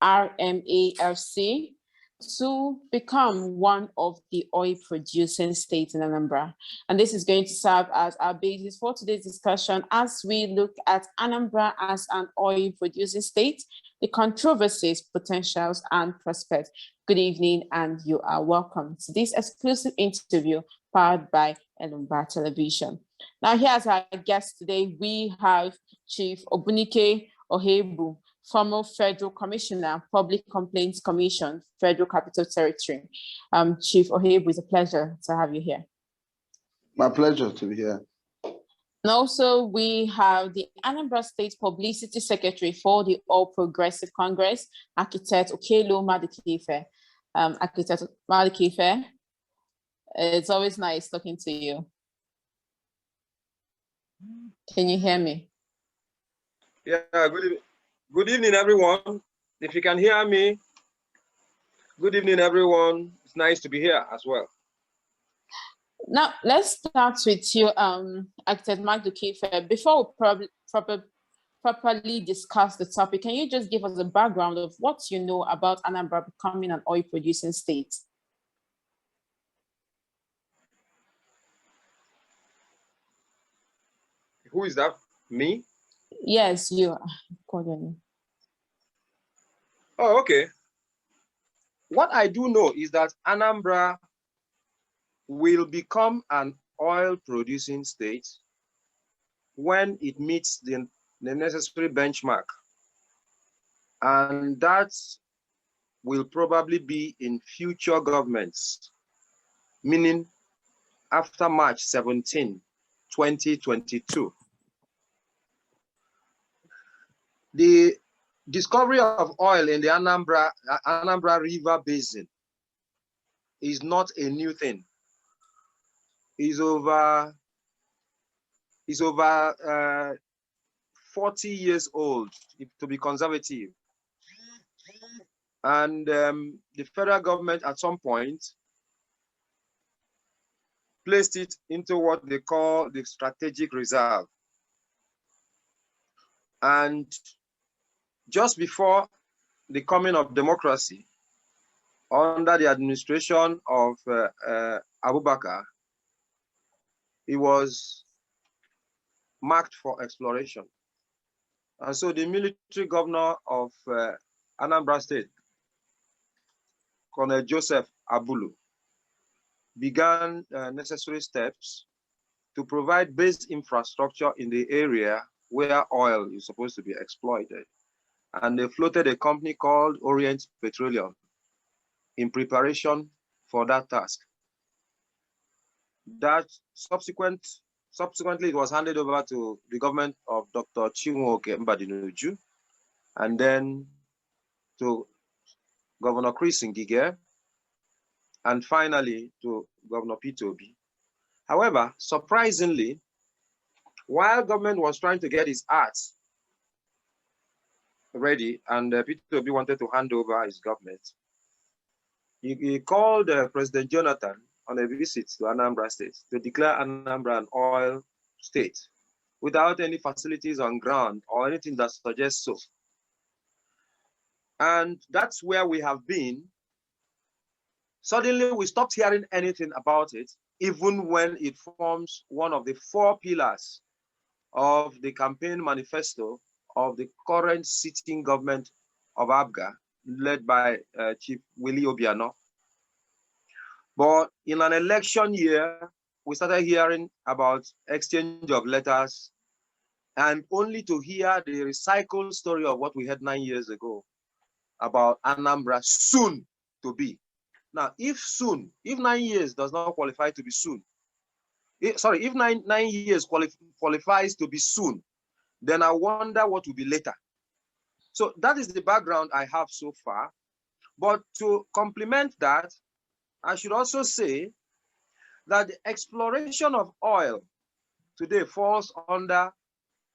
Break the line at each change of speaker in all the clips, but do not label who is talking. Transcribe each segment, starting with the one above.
RMAFC to become one of the oil-producing states in Anambra. And this is going to serve as our basis for today's discussion as we look at Anambra as an oil-producing state, the controversies, potentials, and prospects. Good evening, and you are welcome to this exclusive interview powered by Anambra Television. Now, here as our guest today, we have Chief Obunike Ohebu, former Federal Commissioner, Public Complaints Commission, Federal Capital Territory. Chief Ohebu, it's a pleasure to have you here.
My pleasure to be here.
And also we have the Anambra State Publicity Secretary for the All Progressive Congress, Architect Okelo Madikife. Architect Madikife, it's always nice talking to you. Can you hear me?
Yeah, good evening, everyone. If you can hear me, good evening, everyone. It's nice to be here as well.
Now, let's start with you, Architect Madikife. Before we properly discuss the topic, can you just give us a background of what you know about Anambra becoming an oil-producing state?
Who is that? Me?
Yes, you.
Oh, okay. What I do know is that Anambra will become an oil-producing state when it meets the necessary benchmark. And that will probably be in future governments, meaning after March 17, 2022. The discovery of oil in the Anambra River Basin is not a new thing. It's over 40 years old, to be conservative. And the federal government at some point placed it into what they call the strategic reserve. And just before the coming of democracy, under the administration of Abubakar, it was marked for exploration. And so the military governor of Anambra State, Colonel Joseph Abulu, began necessary steps to provide base infrastructure in the area where oil is supposed to be exploited. And they floated a company called Orient Petroleum in preparation for that task. That subsequently it was handed over to the government of Dr. Chinwoke Mbadinuju, and then to Governor Chris Ngige, and finally to Governor Peter Obi. However, surprisingly, while government was trying to get its acts ready and Peter Obi wanted to hand over his government, he called President Jonathan on a visit to Anambra State to declare Anambra an oil state without any facilities on ground or anything that suggests so. And that's where we have been. Suddenly, we stopped hearing anything about it, even when it forms one of the 4 pillars of the campaign manifesto of the current sitting government of ABGA, led by Chief Willie Obiano. But in an election year, we started hearing about exchange of letters, and only to hear the recycled story of what we had 9 years ago about Anambra soon to be. Now, if 9 years does not qualify to be soon, if nine years qualifies to be soon, then I wonder what will be later. So that is the background I have so far. But to complement that, I should also say that the exploration of oil today falls under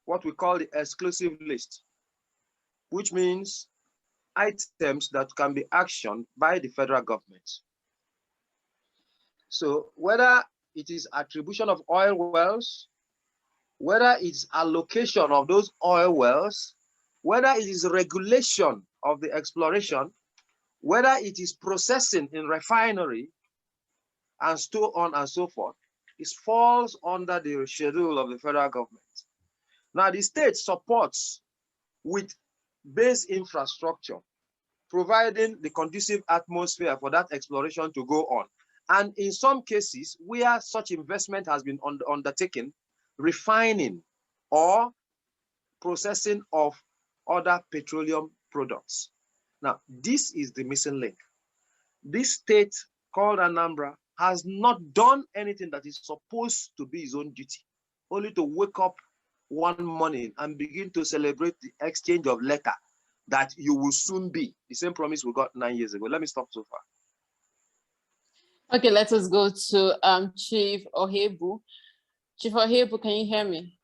what we call the exclusive list, which means items that can be actioned by the federal government. So whether it is attribution of oil wells, whether it's allocation of those oil wells, whether it is regulation of the exploration, whether it is processing in refinery and so on and so forth, it falls under the schedule of the federal government. Now, the state supports with base infrastructure, providing the conducive atmosphere for that exploration to go on. And in some cases, where such investment has been undertaken, refining or processing of other petroleum products. Now, this is the missing link. This state called Anambra has not done anything that is supposed to be his own duty, only to wake up one morning and begin to celebrate the exchange of letter that you will soon be. The same promise we got 9 years ago. Let me stop so far.
Okay, let us go to Chief Ohebu. Chief Ohebu, can you hear me?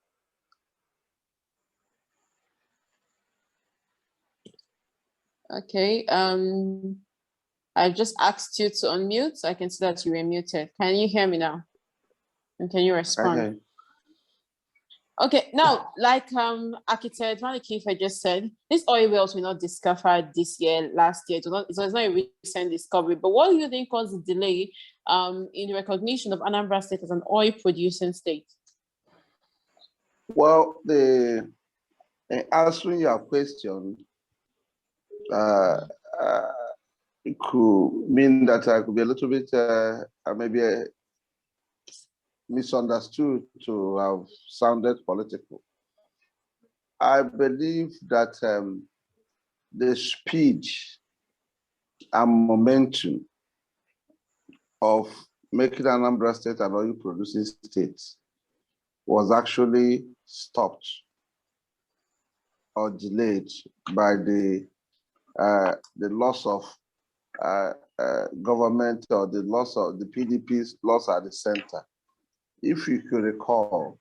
Okay, I just asked you to unmute, so I can see that you were muted. Can you hear me now? And can you respond?
Okay.
Okay, now, like Architect Manikifa just said, these oil wells were not discovered this year, last year. So it's not a recent discovery. But what do you think caused the delay in the recognition of Anambra State as an oil-producing state?
Well, answering your question, it could mean that I could be a little bit maybe misunderstood to have sounded political. I believe that the speed and momentum of making Anambra State an oil-producing state was actually stopped or delayed by the loss of government, or the loss of the PDP's loss at the center. If you could recall,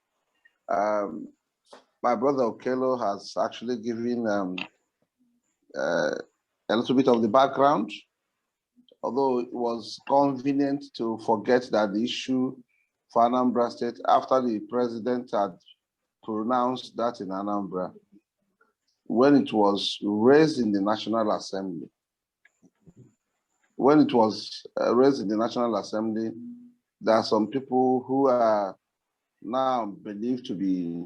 my brother Okello has actually given a little bit of the background, although it was convenient to forget that the issue for Anambra State, after the president had pronounced that in Anambra, when it was raised in the National Assembly. When it was raised in the National Assembly, there are some people who are now believed to be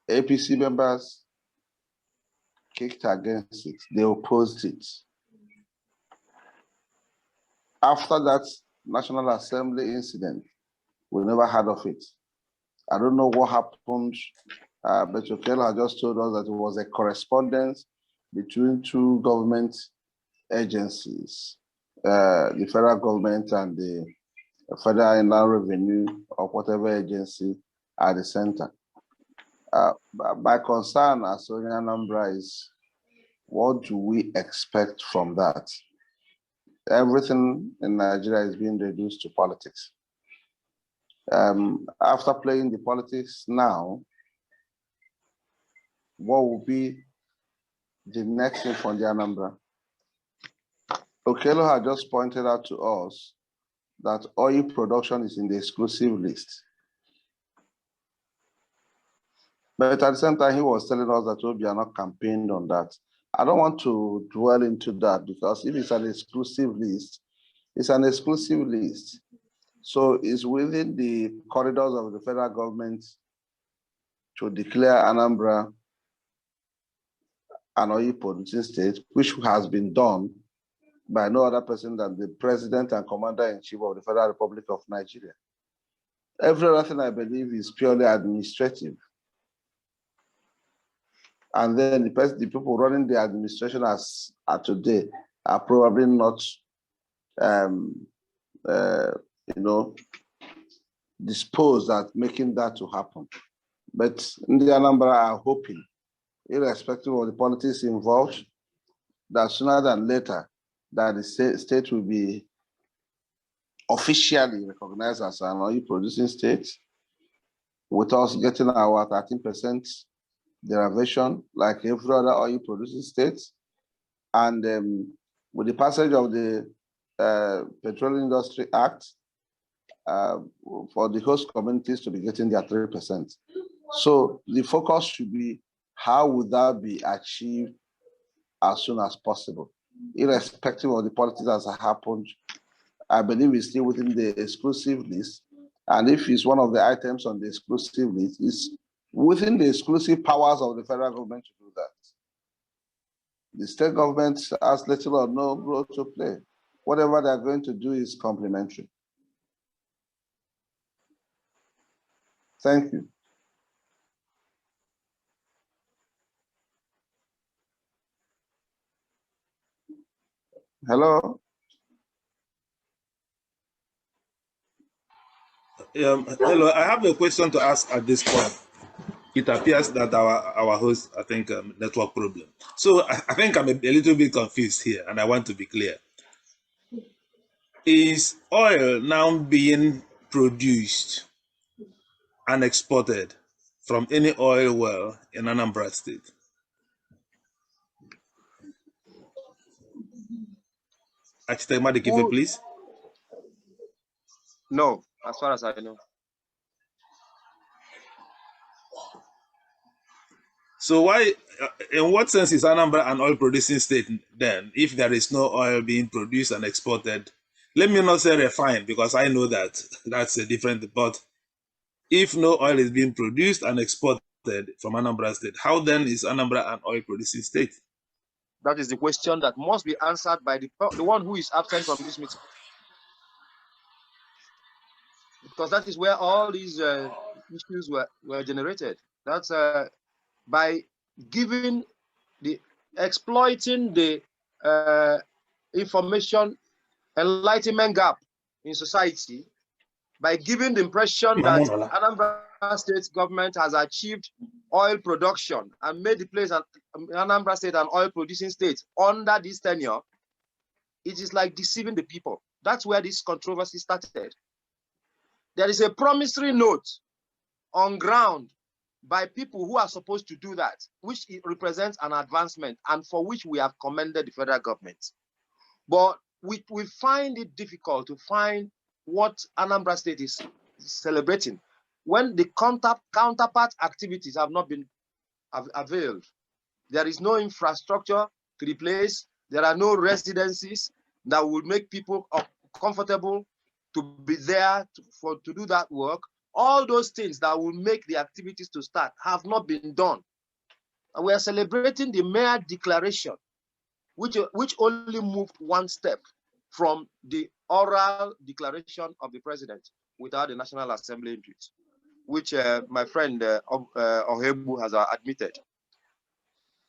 APC members kicked against it. They opposed it. After that National Assembly incident, we never heard of it. I don't know what happened, but Okello had just told us that it was a correspondence between two government agencies, the federal government and the Federal Inland Revenue, or whatever agency at the center. My concern as Anambra is, what do we expect from that? Everything in Nigeria is being reduced to politics. After playing the politics now, what will be the next thing for the Anambra? Okello had just pointed out to us that oil production is in the exclusive list. But at the same time, he was telling us that we are not campaigned on that. I don't want to dwell into that, because if it's an exclusive list, it's an exclusive list. So it's within the corridors of the federal government to declare Anambra an oil-producing state, which has been done by no other person than the President and Commander-in-Chief of the Federal Republic of Nigeria. Every other thing, I believe, is purely administrative. And then the people running the administration as today are probably not, disposed at making that to happen. But the Anambra are hoping, irrespective of the politics involved, that sooner than later, that the state will be officially recognized as an oil-producing state, with us getting our 13% derivation like every other oil-producing state, and with the passage of the Petroleum Industry Act, for the host communities to be getting their 3%. So the focus should be how would that be achieved as soon as possible? Irrespective of the politics that has happened, I believe it's still within the exclusive list. And if it's one of the items on the exclusive list, it's within the exclusive powers of the federal government to do that. The state government has little or no role to play. Whatever they're going to do is complementary. Thank you. Hello?
Hello, I have a question to ask at this point. It appears that our host, I think, network problem. So I think I'm a little bit confused here, and I want to be clear. Is oil now being produced and exported from any oil well in Anambra State? Architect Madikife, please.
No, as far as I know.
So why, in what sense is Anambra an oil producing state then, if there is no oil being produced and exported? Let me not say refined, because I know that that's a different, but if no oil is being produced and exported from Anambra State, how then is Anambra an oil producing state?
That is the question that must be answered by the one who is absent from this meeting. Because that is where all these issues were generated. That's by exploiting the information enlightenment gap in society, by giving the impression that Anambra State government has achieved oil production and made the place Anambra State an oil producing state under this tenure. It is like deceiving the people. That's where this controversy started. There is a promissory note on ground by people who are supposed to do that, which represents an advancement and for which we have commended the federal government. But we find it difficult to find what Anambra State is celebrating when the counterpart activities have not been availed. There is no infrastructure to the place. There are no residencies that would make people comfortable to be there to do that work. All those things that will make the activities to start have not been done. And we are celebrating the mere declaration, which only moved one step from the oral declaration of the president without the National Assembly input, which my friend Ohebu has admitted.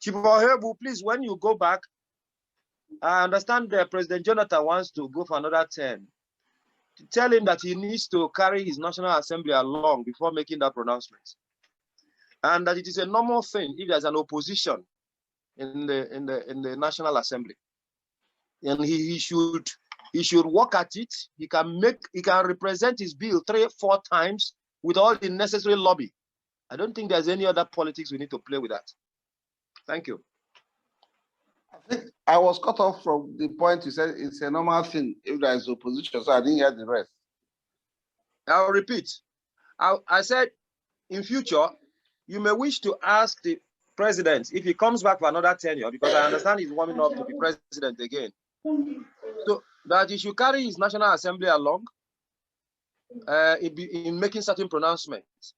Chief Ohebu, please, when you go back, I understand that President Jonathan wants to go for another term. Tell him that he needs to carry his National Assembly along before making that pronouncement. And that it is a normal thing if there's an opposition in the National Assembly. And he should work at it. He can represent his bill 3-4 times with all the necessary lobby. I don't think there's any other politics we need to play with that. Thank you.
I think I was cut off from the point you said it's a normal thing if there is opposition, so I didn't hear the rest.
I'll repeat. I said in future, you may wish to ask the president if he comes back for another tenure, because I understand he's warming up to be president again. So that he should carry his National Assembly along in making certain pronouncements.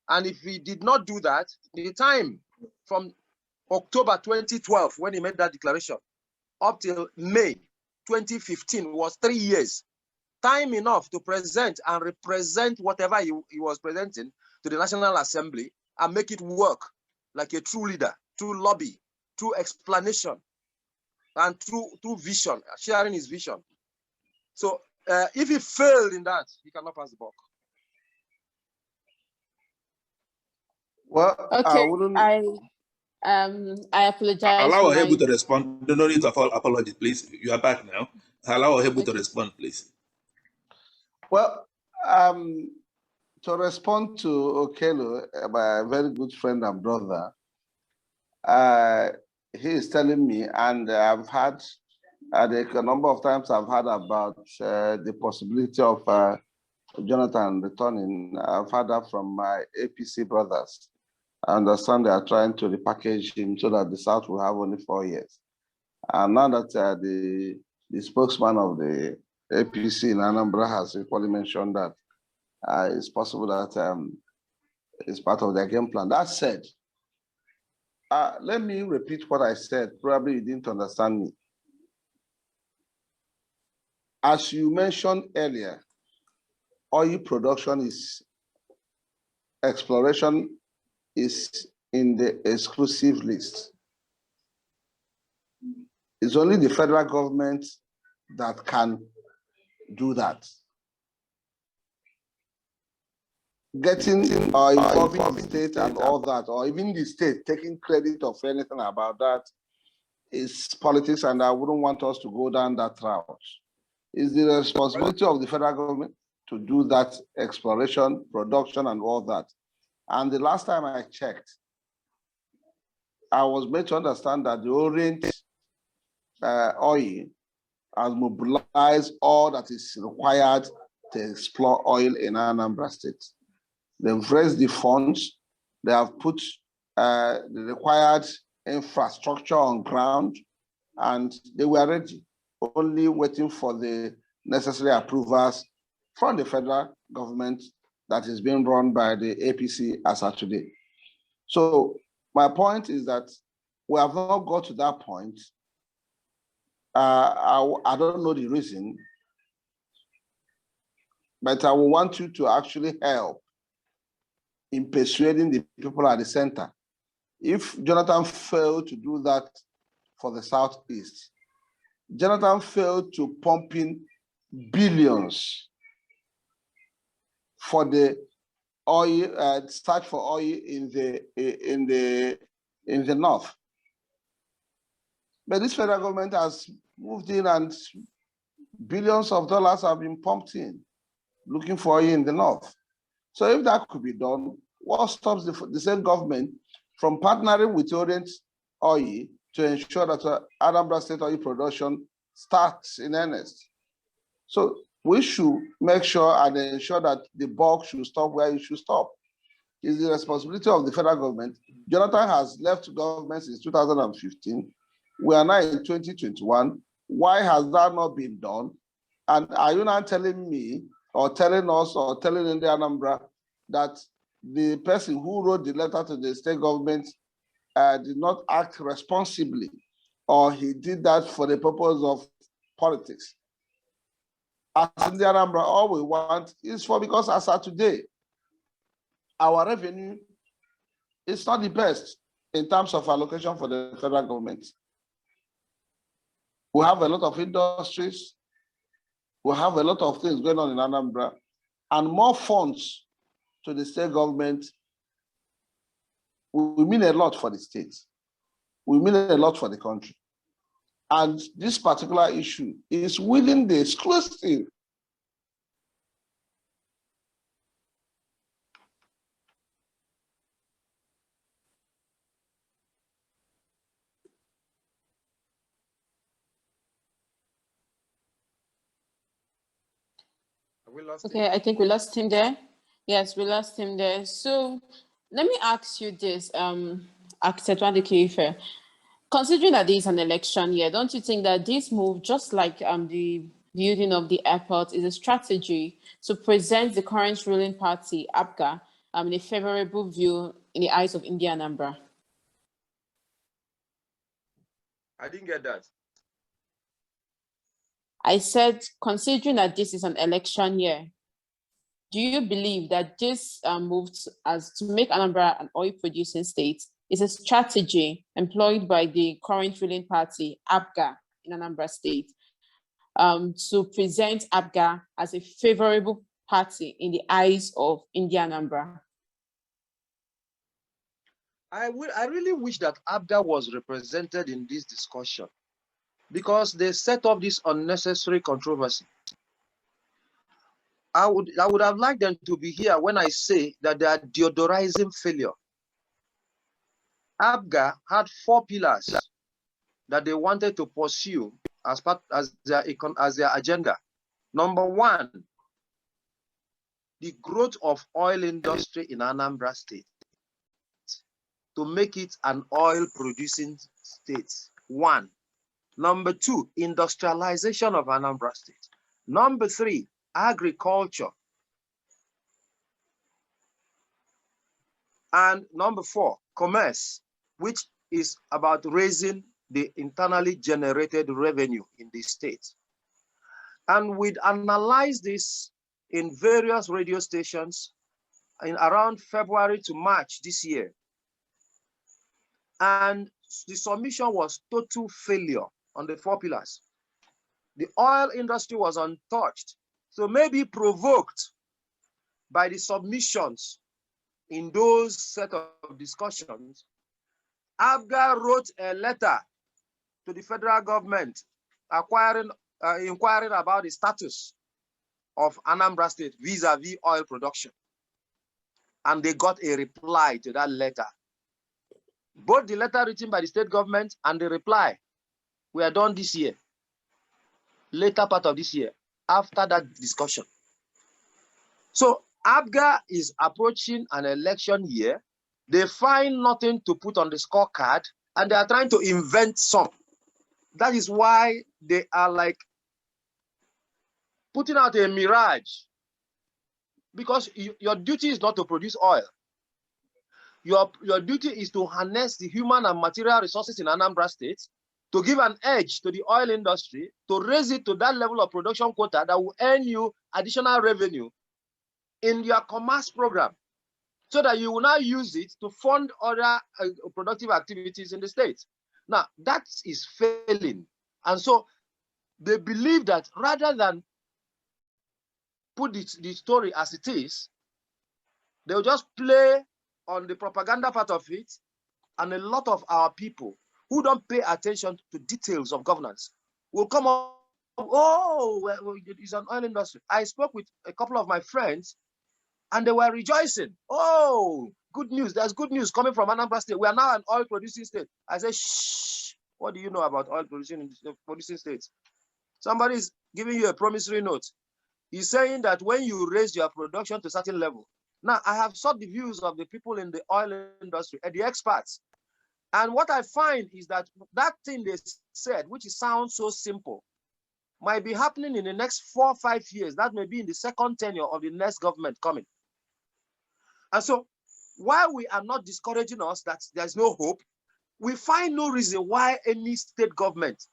And if he did not do that, the time from October 2012, when he made that declaration, up till May 2015 was 3 years. Time enough to present and represent whatever he was presenting to the National Assembly and make it work like a true leader, true lobby, true explanation, and true vision, sharing his vision. So if he failed in that, he cannot pass the buck.
Well,
okay, I apologize.
Allow Ohebu to respond. No need to apology, please. You are back now. Allow Ohebu to respond, please.
Well, to respond to Okelo, my very good friend and brother, he is telling me, and I've had a number of times I've heard about the possibility of Jonathan returning. I've heard that from my APC brothers. I understand they are trying to repackage him so that the South will have only 4 years. And now that the spokesman of the APC in Anambra has equally mentioned that it's possible that it's part of their game plan. That said, let me repeat what I said. Probably you didn't understand me. As you mentioned earlier, oil production exploration is in the exclusive list. It's only the federal government that can do that. Getting or involving the state and all that, or even the state taking credit of anything about that is politics, and I wouldn't want us to go down that route. It's the responsibility of the federal government to do that exploration, production, and all that. And the last time I checked, I was made to understand that the Orient Oil has mobilized all that is required to explore oil in Anambra State. They've raised the funds, they have put the required infrastructure on ground, and they were ready, only waiting for the necessary approvals from the federal government that is being run by the APC as of today. So my point is that we have not got to that point. I don't know the reason, but I will want you to actually help in persuading the people at the center. If Jonathan failed to do that for the Southeast, Jonathan failed to pump in billions for the oil, search for oil in the north. But this federal government has moved in and billions of dollars have been pumped in, looking for oil in the north. So if that could be done, what stops the same government from partnering with Orient Oil to ensure that Anambra State oil production starts in earnest? So we should make sure and ensure that the bulk should stop where it should stop. It's the responsibility of the federal government. Jonathan has left government since 2015. We are now in 2021. Why has that not been done? And are you now telling me or telling us or telling India Anambra that the person who wrote the letter to the state government did not act responsibly, or he did that for the purpose of politics? As India Anambra, all we want is because as of today, our revenue is not the best in terms of allocation for the federal government. We have a lot of industries. We have a lot of things going on in Anambra, and more funds to the state government will mean a lot for the state. Will mean a lot for the country. And this particular issue is within the exclusive.
Okay, I think we lost him there. Yes, we lost him there. So let me ask you this, Architect Wandike, considering that this is an election year, don't you think that this move, just like the building of the airport, is a strategy to present the current ruling party, APGA, in a favorable view in the eyes of India Anambra?
I didn't get that.
I said, considering that this is an election year, do you believe that this move as to make Anambra an oil-producing state is a strategy employed by the current ruling party, APGA, in Anambra State, to present APGA as a favorable party in the eyes of India Anambra?
I really wish that APGA was represented in this discussion, because they set up this unnecessary controversy. I would have liked them to be here when I say that they are deodorizing failure. APGA had 4 pillars that they wanted to pursue as their agenda. Number 1, the growth of oil industry in Anambra State. to make it an oil producing state. One. Number two, industrialization of Anambra State. Number three, agriculture. And number four, commerce, which is about raising the internally generated revenue in the state. And we'd analyze this in various radio stations in around February to March this year. And the submission was total failure on the 4 pillars. The oil industry was untouched. So maybe provoked by the submissions in those set of discussions, ABGA wrote a letter to the federal government inquiring about the status of Anambra State vis-a-vis oil production. And they got a reply to that letter. Both the letter written by the state government and the reply were done this year, later part of this year, after that discussion. So ABGA is approaching an election year. They find nothing to put on the scorecard, and they are trying to invent some. That is why they are like putting out a mirage, because your duty is not to produce oil. Your duty is to harness the human and material resources in Anambra State to give an edge to the oil industry, to raise it to that level of production quota that will earn you additional revenue in your commerce program, so that you will now use it to fund other productive activities in the state. Now, that is failing. And so they believe that rather than put the story as it is, they'll just play on the propaganda part of it, and a lot of our people who don't pay attention to details of governance will come up, oh, well, it's an oil industry. I spoke with a couple of my friends, and they were rejoicing. Oh, good news. There's good news coming from Anambra State. We are now an oil producing state. I said, shh, what do you know about oil producing states? Somebody is giving you a promissory note. He's saying that when you raise your production to a certain level. Now, I have sought the views of the people in the oil industry and the experts. And what I find is that that thing they said, which sounds so simple, might be happening in the next 4 or 5 years. That may be in the second tenure of the next government coming. And so, while we are not discouraging us that there's no hope, we find no reason why any state government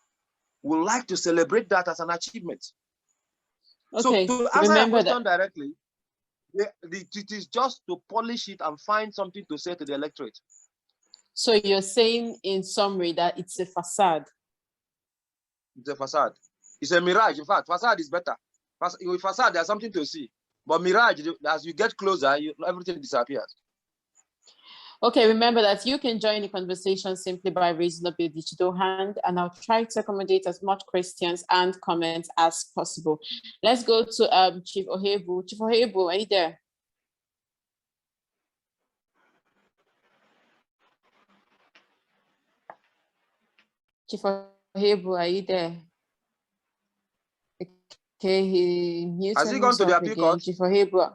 would like to celebrate that as an achievement.
Okay,
so to answer your question
that
directly, it is just to polish it and find something to say to the electorate.
So you're saying in summary that it's a facade?
It's a facade. It's a mirage. In fact, facade is better. With facade, there's something to see. But mirage, as you get closer, everything disappears.
Okay, remember that you can join the conversation simply by raising up your digital hand, and I'll try to accommodate as much questions and comments as possible. Let's go to Chief Ohebu. Chief Ohebu, are you there? Chief Ohebu, are you there? Okay, he muted
Has he gone to the appeal court?
Chief Ohebu.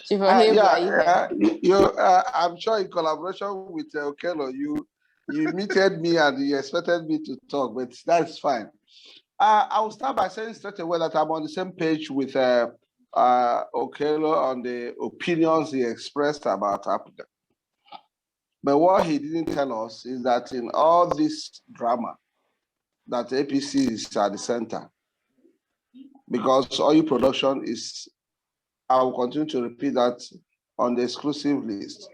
Chief Ohebu, are you here?
I'm sure in collaboration with Okello, you muted me and you expected me to talk, but that's fine. I will start by saying straight away that I'm on the same page with Okello on the opinions he expressed about Africa. But what he didn't tell us is that in all this drama, that APC is at the center, because oil production is, I will continue to repeat that, on the exclusive list.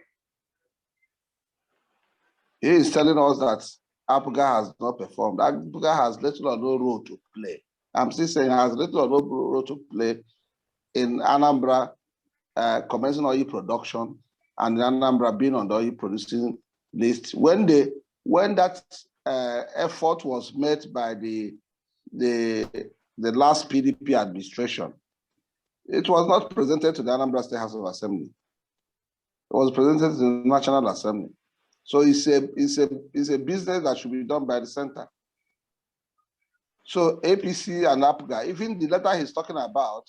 He is telling us that APGA has not performed. APGA has little or no role to play. I'm still saying has little or no role to play in Anambra commencing oil production and Anambra being on the oil producing list. When that effort was made by the last PDP administration, it was not presented to the Anambra State House of Assembly. It was presented to the National Assembly. So it's a business that should be done by the center. So APC and APGA, even the letter he's talking about,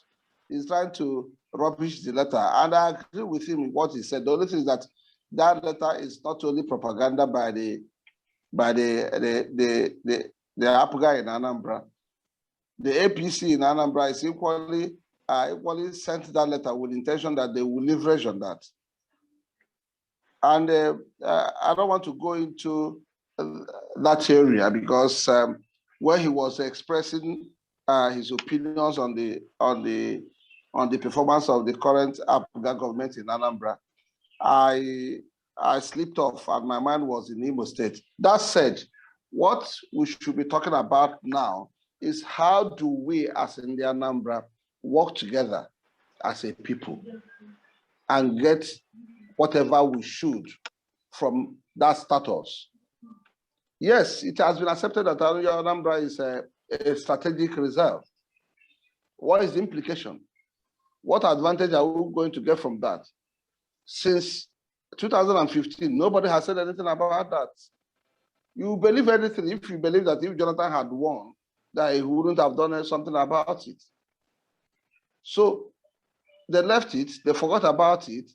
is trying to rubbish the letter. And I agree with him in what he said. The only thing is that that letter is not only propaganda by the APGA in Anambra. The APC in Anambra is equally sent that letter with intention that they will leverage on that. And I don't want to go into that area because when he was expressing his opinions on the performance of the current APGA government in Anambra, I slipped off and my mind was in Imo State. That said, what we should be talking about now is how do we as in the Anambra work together as a people and get whatever we should from that status. Yes, it has been accepted that Anambra is a strategic reserve. What is the implication? What advantage are we going to get from that? Since 2015, nobody has said anything about that. You believe anything if you believe that if Jonathan had won, that he wouldn't have done something about it. So they left it, they forgot about it.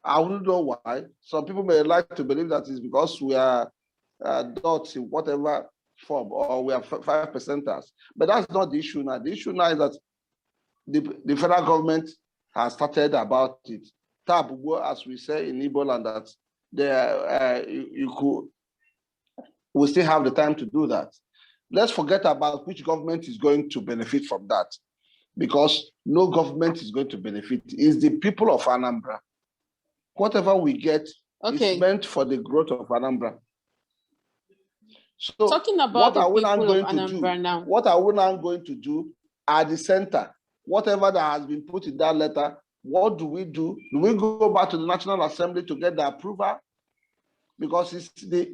I wouldn't know why. Some people may like to believe that it's because we are dots in whatever form or we are 5%ers. But that's not the issue now. The issue now is that the federal government has started about it. Tabugo, as we say in Igbo land, that we still have the time to do that. Let's forget about which government is going to benefit from that, because no government is going to benefit. It's the people of Anambra. Whatever we get is meant for the growth of Anambra. So
talking about the people of Anambra now,
what are we now going to do at the center? Whatever that has been put in that letter, what do we do? Do we go back to the National Assembly to get the approval? Because it's the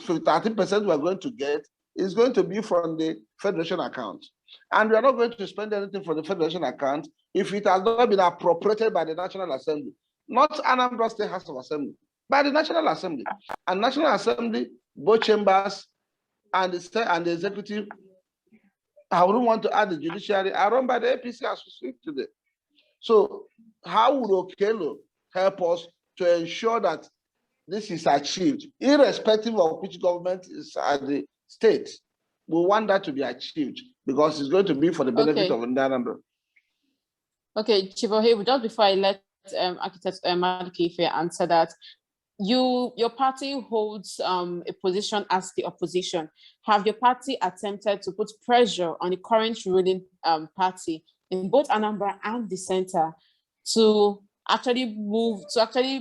30% we are going to get is going to be from the Federation account. And we are not going to spend anything from the Federation account if it has not been appropriated by the National Assembly. Not Anambra State House of Assembly, by the National Assembly. And National Assembly, both chambers and the executive, I wouldn't want to add the judiciary, are run by the APC as we speak today. So how would Okelo help us to ensure that this is achieved, irrespective of which government is at the state? We want that to be achieved because it's going to be for the benefit of Anambra.
Okay, Chivohe, just before I let Architect Maduka answer that, your party holds a position as the opposition. Have your party attempted to put pressure on the current ruling party in both Anambra and the center to actually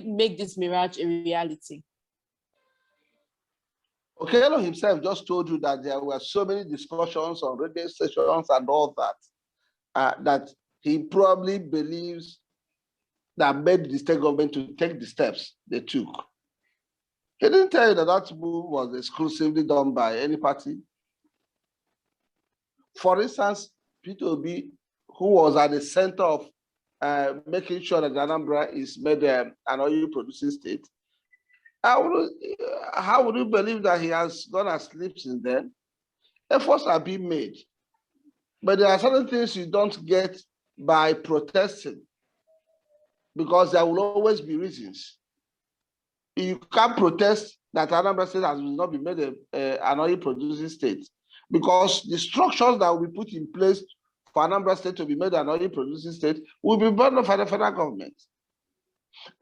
make this mirage a reality?
Okelo himself just told you that there were so many discussions on radio stations and all that, that he probably believes that made the state government to take the steps they took. He didn't tell you that that move was exclusively done by any party. For instance, Peter Obi, who was at the center of making sure that Anambra is made an oil-producing state, how would you believe that he has gone asleep since then? Efforts are being made. But there are certain things you don't get by protesting, because there will always be reasons. You can't protest that Anambra State has not been made an oil-producing state, because the structures that will be put in place for Anambra State to be made an oil-producing state will be burdened by the federal government.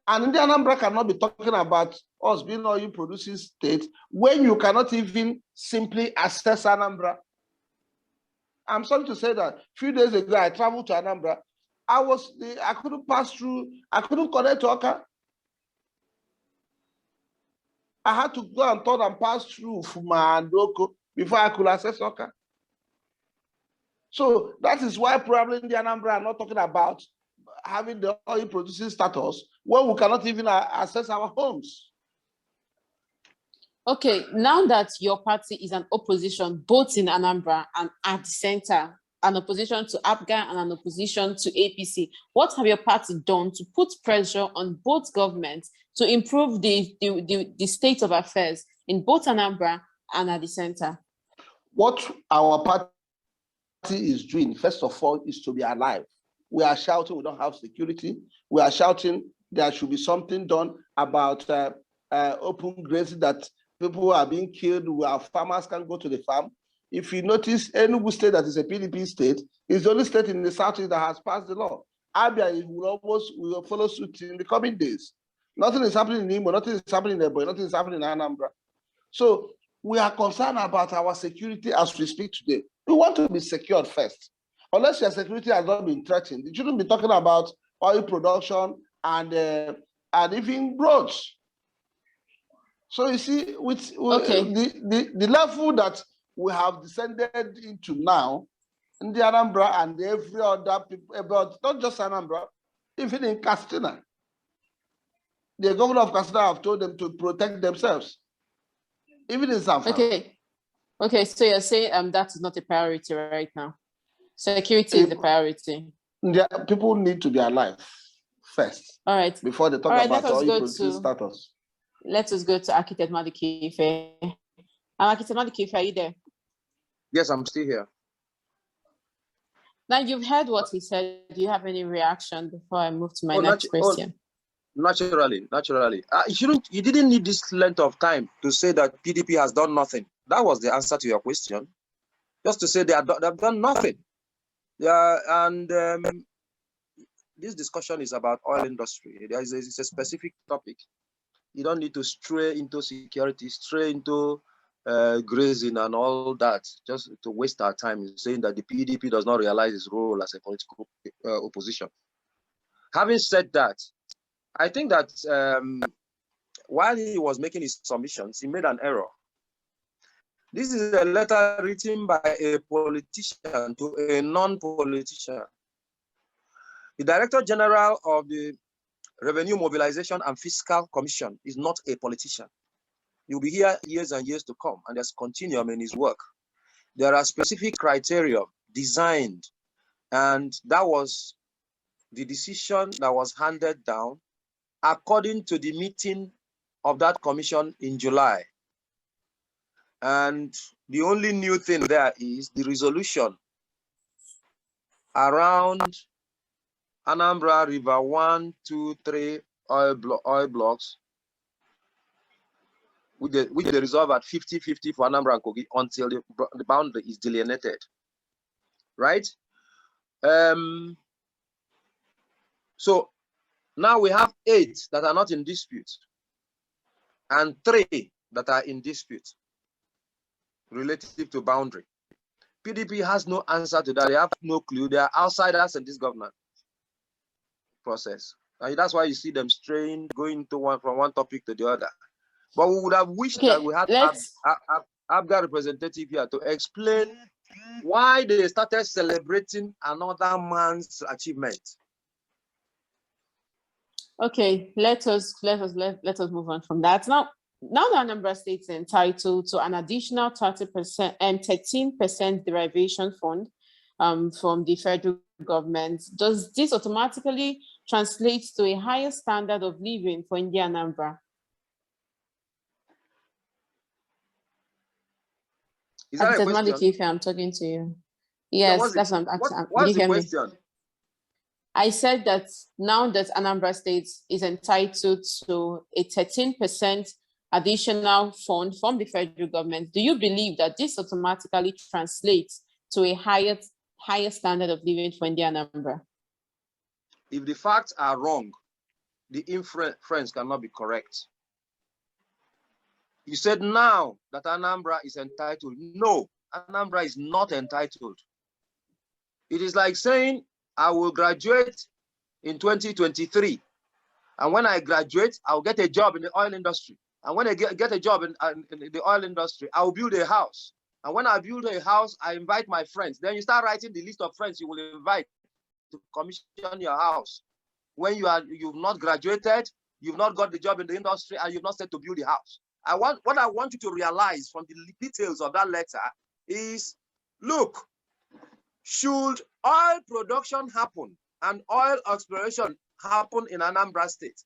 And the Anambra cannot be talking about us being an oil-producing state when you cannot even simply access Anambra. I'm sorry to say that a few days ago, I traveled to Anambra. I couldn't pass through, I couldn't connect to Oka. I had to go and turn and pass through Fuma and Oko before I could access Oka. So that is why probably in the Anambra are not talking about having the oil producing status when we cannot even access our homes.
Okay, now that your party is an opposition both in Anambra and at the center, an opposition to APGA and an opposition to APC, what have your party done to put pressure on both governments to improve the state of affairs in both Anambra and at the center?
What our party is doing, first of all, is to be alive. we are shouting we don't have security. We are shouting there should be something done about open grazing, that people are being killed, where farmers can't go to the farm. If you notice, Enugu state that is a PDP state is the only state in the southeast that has passed the law. Abia will follow suit in the coming days. Nothing is happening in Imo, nothing is happening in Ebonyi, nothing is happening in Anambra. So we are concerned about our security as we speak today. We want to be secured first. Unless your security has not been threatened, you shouldn't be talking about oil production and even roads. So you see, with the level that we have descended into now, in the Anambra and every other people, about not just Anambra, even in Castina, the governor of Castina have told them to protect themselves. Even in Zamfara.
Okay, so you're saying that is not a priority right now. Security is the priority.
Yeah, people need to be alive first.
All right.
Before they talk about oil producing status.
Let us go to Architect Madikife. Architect Madikife, are you there?
Yes, I'm still here.
Now you've heard what he said. Do you have any reaction before I move to my next question?
Naturally. You didn't need this length of time to say that PDP has done nothing. That was the answer to your question. Just to say they've done nothing. Yeah, and this discussion is about oil industry. It's a specific topic. You don't need to stray into security, stray into grazing and all that, just to waste our time in saying that the PDP does not realize its role as a political opposition. Having said that, I think that while he was making his submissions, he made an error. This is a letter written by a politician to a non-politician. The Director General of the Revenue Mobilization and Fiscal Commission is not a politician. He'll be here years and years to come, and there's continuum in his work. There are specific criteria designed, and that was the decision that was handed down according to the meeting of that commission in July. And the only new thing there is the resolution around Anambra River 1, 2, 3 oil blocks, which they resolve at 50-50 for Anambra and Kogi until the boundary is delineated, right? So now we have 8 that are not in dispute and 3 that are in dispute relative to boundary. PDP has no answer to that. They have no clue. They are outsiders in this government process. And that's why you see them straying, going to from one topic to the other. But we would have wished that we had ABGA representative here to explain why they started celebrating another man's achievement.
Okay, let us move on from that. Now the Anambra State is entitled to an additional 30% and 13% derivation fund from the federal government. Does this automatically translate to a higher standard of living for India Anambra?
Is that a question?
I'm talking to you. Yes, that's what I'm asking.
What's the question?
I said that now that Anambra State is entitled to a 13% additional fund from the federal government, do you believe that this automatically translates to a higher standard of living for India Anambra?
If the facts are wrong, the inference cannot be correct. You said now that Anambra is entitled. No, Anambra is not entitled. It is like saying, I will graduate in 2023. And when I graduate, I'll get a job in the oil industry. And when I get a job in the oil industry, I'll build a house. And when I build a house, I invite my friends. Then you start writing the list of friends you will invite to commission your house. When you've not graduated, you've not got the job in the industry, and you've not said to build the house. What I want you to realize from the details of that letter is, look, should oil production happen and oil exploration happen in Anambra State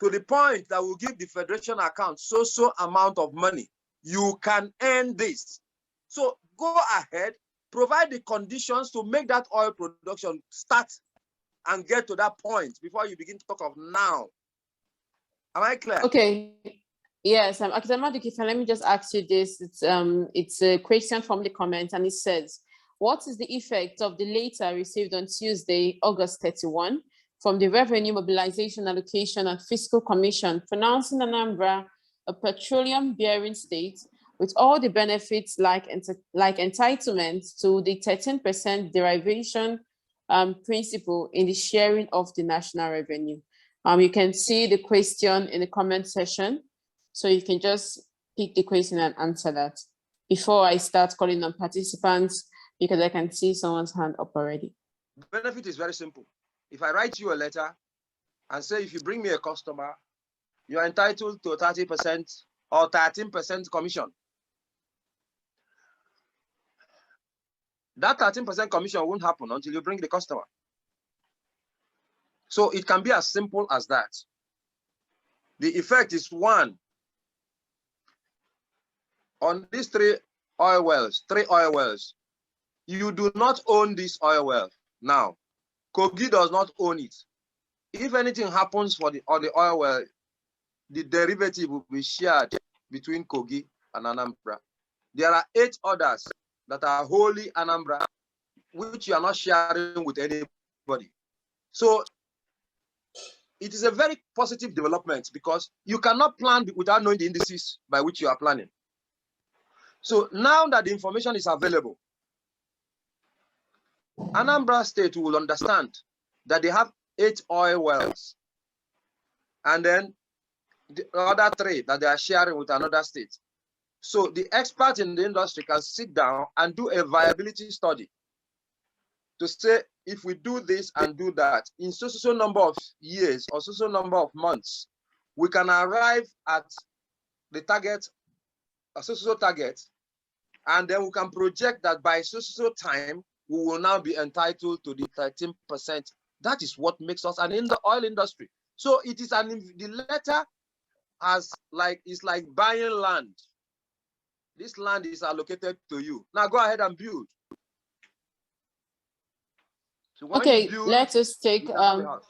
to the point that will give the federation account so amount of money, you can earn this. So go ahead, provide the conditions to make that oil production start and get to that point before you begin to talk of now. Am I clear?
Okay. Yes, Akitamadikisa, let me just ask you this. It's a question from the comment, and it says, what is the effect of the letter received on Tuesday, August 31, from the Revenue Mobilization Allocation and Fiscal Commission pronouncing Anambra a petroleum-bearing state with all the benefits like entitlement to the 13% derivation principle in the sharing of the national revenue? You can see the question in the comment section, so you can just pick the question and answer that before I start calling on participants, because I can see someone's hand up already.
Benefit is very simple. If I write you a letter and say, if you bring me a customer, you're entitled to 30% or 13% commission. That 13% commission won't happen until you bring the customer. So it can be as simple as that. The effect is one, on these three oil wells, you do not own this oil well now. Kogi does not own it. If anything happens for the oil well, the derivative will be shared between Kogi and Anambra. There are 8 others that are wholly Anambra, which you are not sharing with anybody. So it is a very positive development because you cannot plan without knowing the indices by which you are planning. So now that the information is available, Anambra State will understand that they have 8 oil wells, and then the other 3 that they are sharing with another state. So the experts in the industry can sit down and do a viability study to say, if we do this and do that, in so number of years or so number of months, we can arrive at the target, a so target, and then we can project that by so time, we will now be entitled to the 13%. That is what makes us an in the oil industry. So it is the letter is like buying land. This land is allocated to you. Now go ahead and build. So
Okay,
build,
let us take all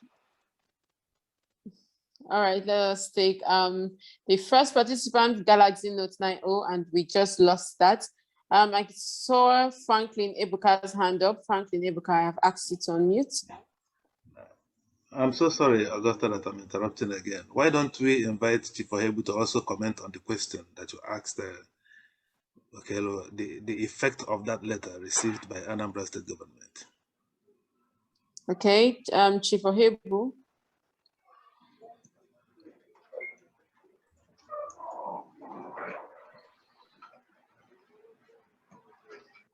right, let us take the first participant, Galaxy Note 90, and we just lost that. I saw Franklin Ebuka's hand up. Franklin Ebuka, I have asked you to unmute.
I'm so sorry, Augusta, that I'm interrupting again. Why don't we invite Chief Ohebu to also comment on the question that you asked, the effect of that letter received by Anambra State government?
Okay, Chief Ohebu.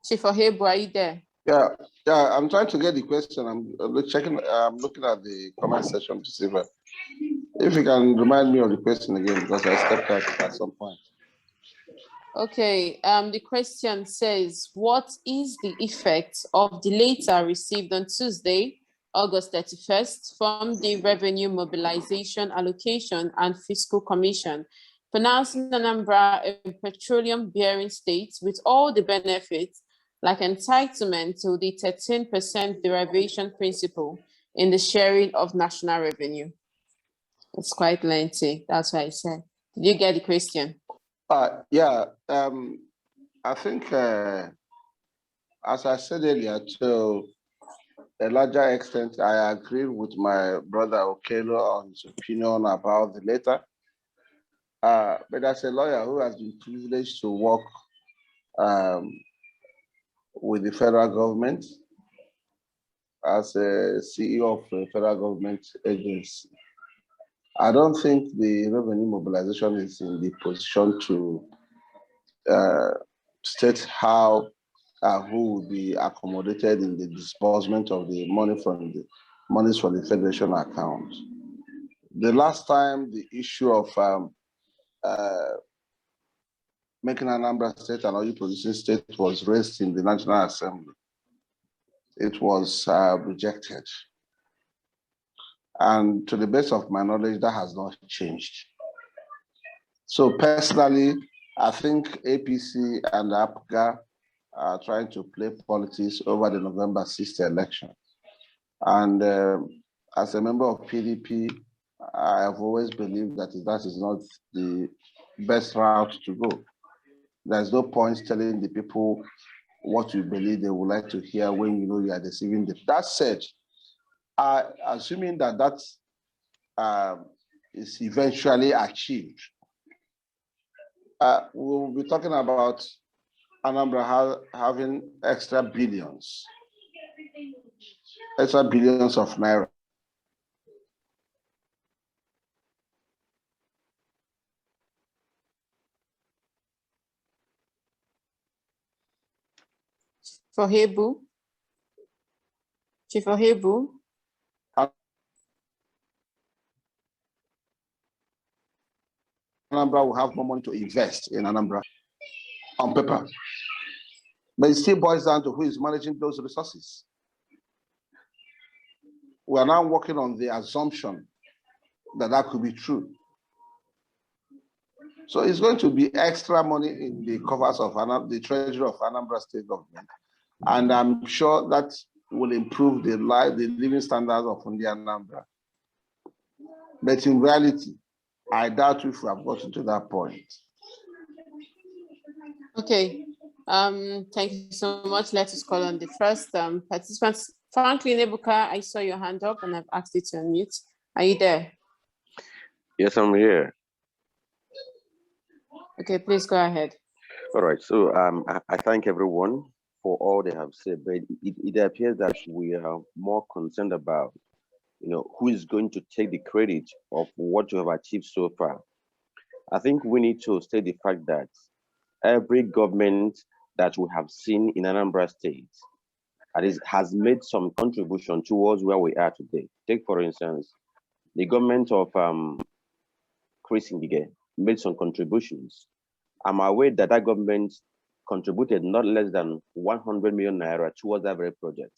Chief Ohebu, are you there?
Yeah, I'm trying to get the question. I'm looking at the comment section to see if you can remind me of the question again, because I stepped out at some point.
Okay, the question says, what is the effect of the letter received on Tuesday, August 31st, from the Revenue Mobilization Allocation and Fiscal Commission, pronouncing Anambra a petroleum-bearing state with all the benefits like entitlement to the 13% derivation principle in the sharing of national revenue? It's quite lengthy, that's why I said. Did you get the question?
Yeah, I think, as I said earlier, to a larger extent, I agree with my brother Okelo on his opinion about the letter. But as a lawyer who has been privileged to work with the federal government, as a CEO of a federal government agency, I don't think the revenue mobilization is in the position to state how who will be accommodated in the disbursement of the money from the monies from the federation account. The last time the issue of making Anambra State an oil producing state was raised in the National Assembly, it was rejected. And to the best of my knowledge, that has not changed. So personally, I think APC and APGA are trying to play politics over the November 6th election. And as a member of PDP, I have always believed that that is not the best route to go. There's no point telling the people what you believe they would like to hear when you know you are deceiving them. That said, assuming that is eventually achieved, we'll be talking about Anambra having extra billions of naira.
For Hebu. Chief Hebu.
Anambra will have more money to invest in Anambra on paper. But it still boils down to who is managing those resources. We are now working on the assumption that that could be true. So it's going to be extra money in the coffers of the treasury of Anambra State government. And I'm sure that will improve the living standards of Anambra. But in reality, I doubt if we have gotten to that point.
Okay. Thank you so much. Let us call on the first participants. Franklin Ebuka, I saw your hand up and I've asked you to unmute. Are you there?
Yes, I'm here.
Okay, please go ahead.
All right. So I thank everyone for all they have said, but it appears that we are more concerned about, who is going to take the credit of what you have achieved so far. I think we need to state the fact that every government that we have seen in Anambra State has made some contribution towards where we are today. Take, for instance, the government of Chris Ngige made some contributions. I'm aware that that government contributed not less than 100 million naira towards that very project.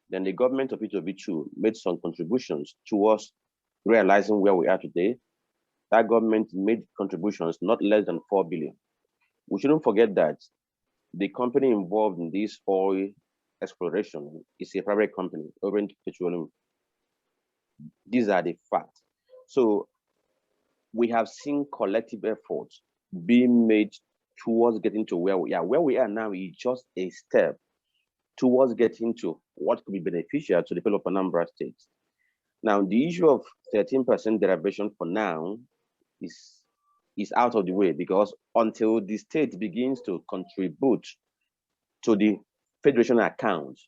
Then the government of Itobichu made some contributions towards realizing where we are today. That government made contributions not less than 4 billion. We shouldn't forget that the company involved in this oil exploration is a private company, Orient Petroleum. These are the facts. So we have seen collective efforts being made towards getting to where we are. Where we are now is just a step towards getting to what could be beneficial to the people of Anambra State. Now, the issue of 13% derivation for now is out of the way, because until the state begins to contribute to the federation account,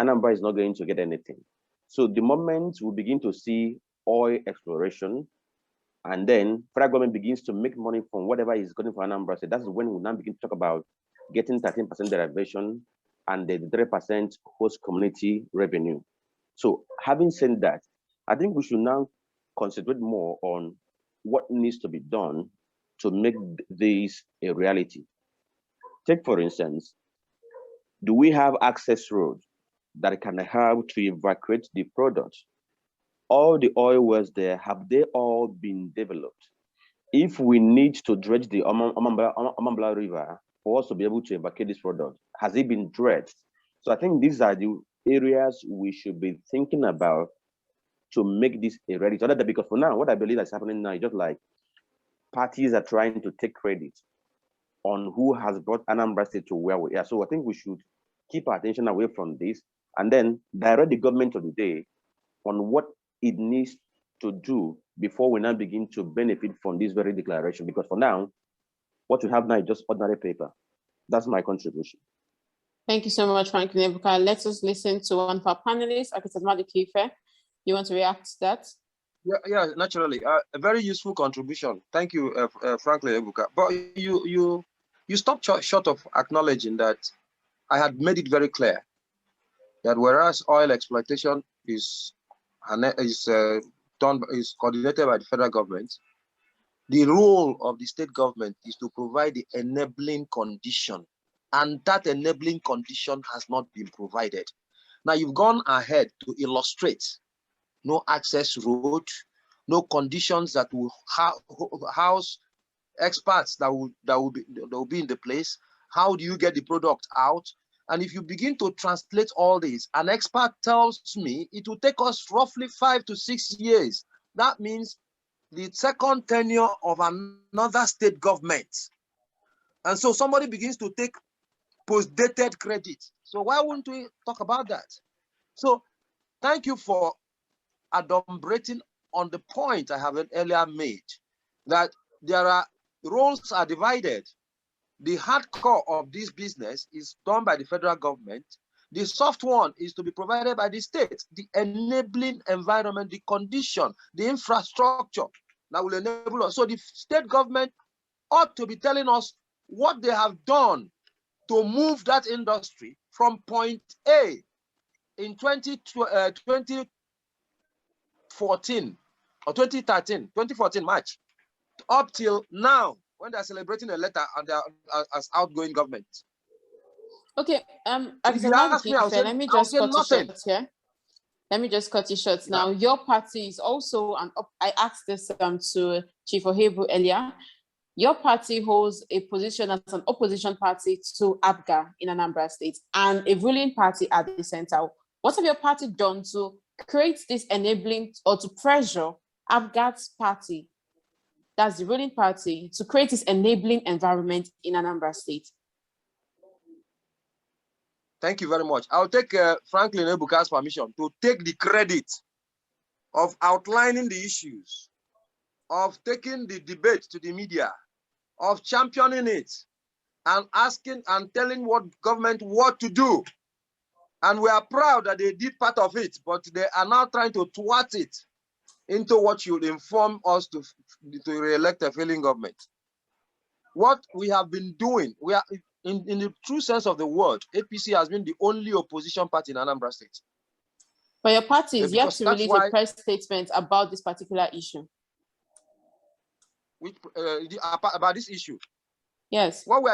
Anambra is not going to get anything. So the moment we begin to see oil exploration, and then federal government begins to make money from whatever is going for Anambra State, that's when we now begin to talk about getting 13% derivation and the 3% host community revenue. So having said that, I think we should now concentrate more on what needs to be done to make this a reality. Take, for instance, do we have access roads that can help to evacuate the product? All the oil wells there, have they all been developed? If we need to dredge the Anambra River for us to be able to evacuate this product, has it been dredged? So I think these are the areas we should be thinking about to make this a reality. Because for now, what I believe is happening now is just like parties are trying to take credit on who has brought Anambra State to where we are. So I think we should keep our attention away from this and then direct the government of the day on what it needs to do before we now begin to benefit from this very declaration. Because for now, what we have now is just ordinary paper. That's my contribution.
Thank you so much, Franklin Ebuka. Let us listen to one of our panelists, Architect Madikife. You want to react to that?
Yeah, naturally. A very useful contribution. Thank you, Franklin Ebuka. But you stopped short of acknowledging that I had made it very clear that whereas oil exploitation is coordinated by the federal government, the role of the state government is to provide the enabling condition, and that enabling condition has not been provided. Now you've gone ahead to illustrate no access road, no conditions that will house experts that will be in the place, How do you get the product out? And if you begin to translate all this, an expert tells me it will take us roughly 5 to 6 years. That means the second tenure of another state government. And so somebody begins to take post-dated credit. So why wouldn't we talk about that? So thank you for adumbrating on the point I have earlier made, that roles are divided. The hardcore of this business is done by the federal government. The soft one is to be provided by the state, the enabling environment, the condition, the infrastructure that will enable us. So the state government ought to be telling us what they have done to move that industry from point A in 2014 or 2014 March, up till now, when they're celebrating a letter and they're as outgoing government.
Okay,
If you ask me,
let me just cut you
nothing.
short here. Let me just cut you short. Now, your party is also I asked this to Chief Ohebu earlier. Your party holds a position as an opposition party to APGA in Anambra State and a ruling party at the center. What have your party done to create this enabling or to pressure APGA's party, that's the ruling party, to create this enabling environment in Anambra State?
Thank you very much. I'll take Franklin Ebuka's permission to take the credit of outlining the issues, of taking the debate to the media, of championing it, and asking and telling what government what to do. And we are proud that they did part of it, but they are now trying to thwart it into what should inform us to re-elect a failing government. What we have been doing, we are in the true sense of the word, APC has been the only opposition party in Anambra State.
But your party is yet to release a press statement about this particular issue.
Which, about this issue?
Yes.
What we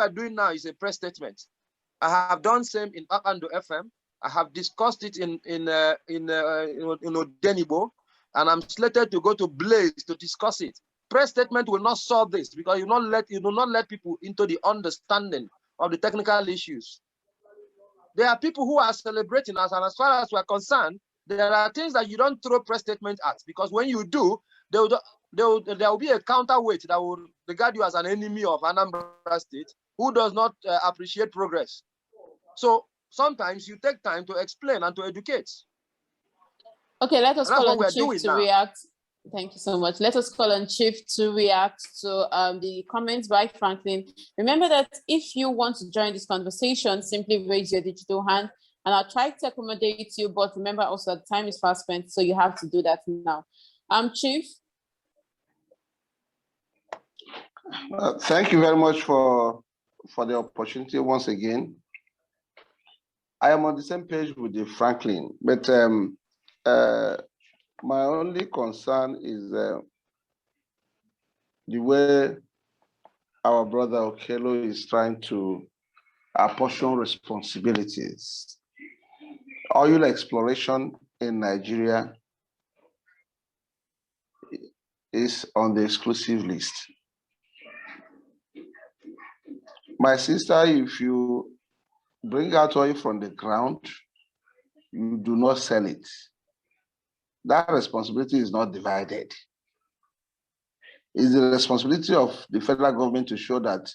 are doing now is a press statement. I have done same in Akando FM. I have discussed it in Odenibo, and I'm slated to go to Blaze to discuss it. Press statement will not solve this because you do not let people into the understanding of the technical issues. There are people who are celebrating us, and as far as we're concerned, there are things that you don't throw press statement at, because when you do, there will be a counterweight that will regard you as an enemy of Anambra State who does not appreciate progress. So sometimes you take time to explain and to educate.
Okay, let us call on Chief to react. Thank you so much. Let us call on Chief to react to the comments by Franklin. Remember that if you want to join this conversation, simply raise your digital hand and I'll try to accommodate you. But remember also that time is fast spent, so you have to do that now. Chief.
Thank you very much for the opportunity once again. I am on the same page with the Franklin, but my only concern is the way our brother Okelo is trying to apportion responsibilities. Oil exploration in Nigeria is on the exclusive list. My sister, if you bring out oil from the ground, you do not sell it. That responsibility is not divided. It's the responsibility of the federal government to show that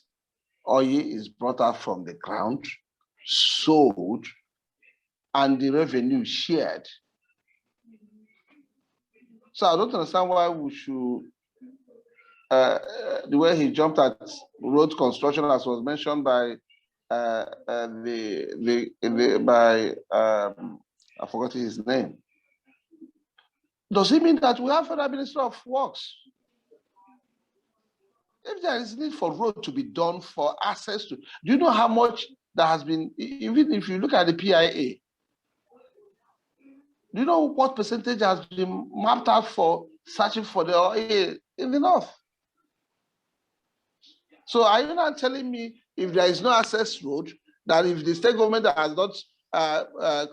oil is brought out from the ground, sold, and the revenue shared. So I don't understand why we should, the way he jumped at road construction, as was mentioned by I forgot his name. Does it mean that we have Federal Minister of Works? If there is need for road to be done for access to, do you know how much that has been, even if you look at the PIA, do you know what percentage has been mapped out for searching for the oil in the north? So are you not telling me if there is no access road, that if the state government has not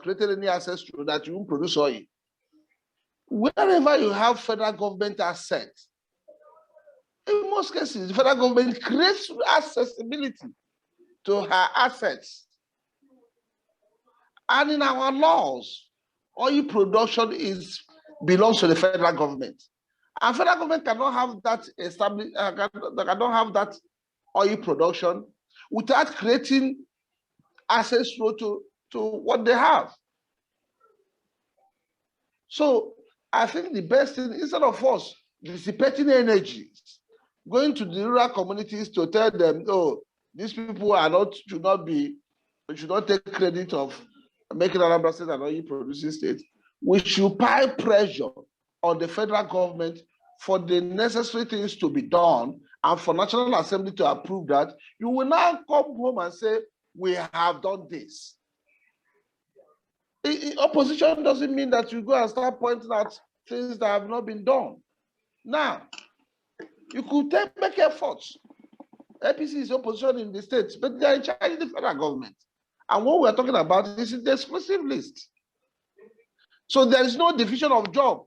created any access road, that you won't produce oil? Wherever you have federal government assets, in most cases, the federal government creates accessibility. to her assets. And in our laws, oil production belongs to the federal government. And federal government cannot have that established, cannot have that oil production without creating access to what they have. So I think the best thing, instead of us dissipating energy, going to the rural communities to tell them, oh, these people should not take credit of making Anambra State an oil producing state. We should pile pressure on the federal government for the necessary things to be done and for National Assembly to approve that. You will now come home and say, we have done this. Opposition doesn't mean that you go and start pointing out things that have not been done. Now, you could make efforts. APC is opposition in the states, but they are in charge of the federal government. And what we're talking about is the exclusive list. So there is no division of job.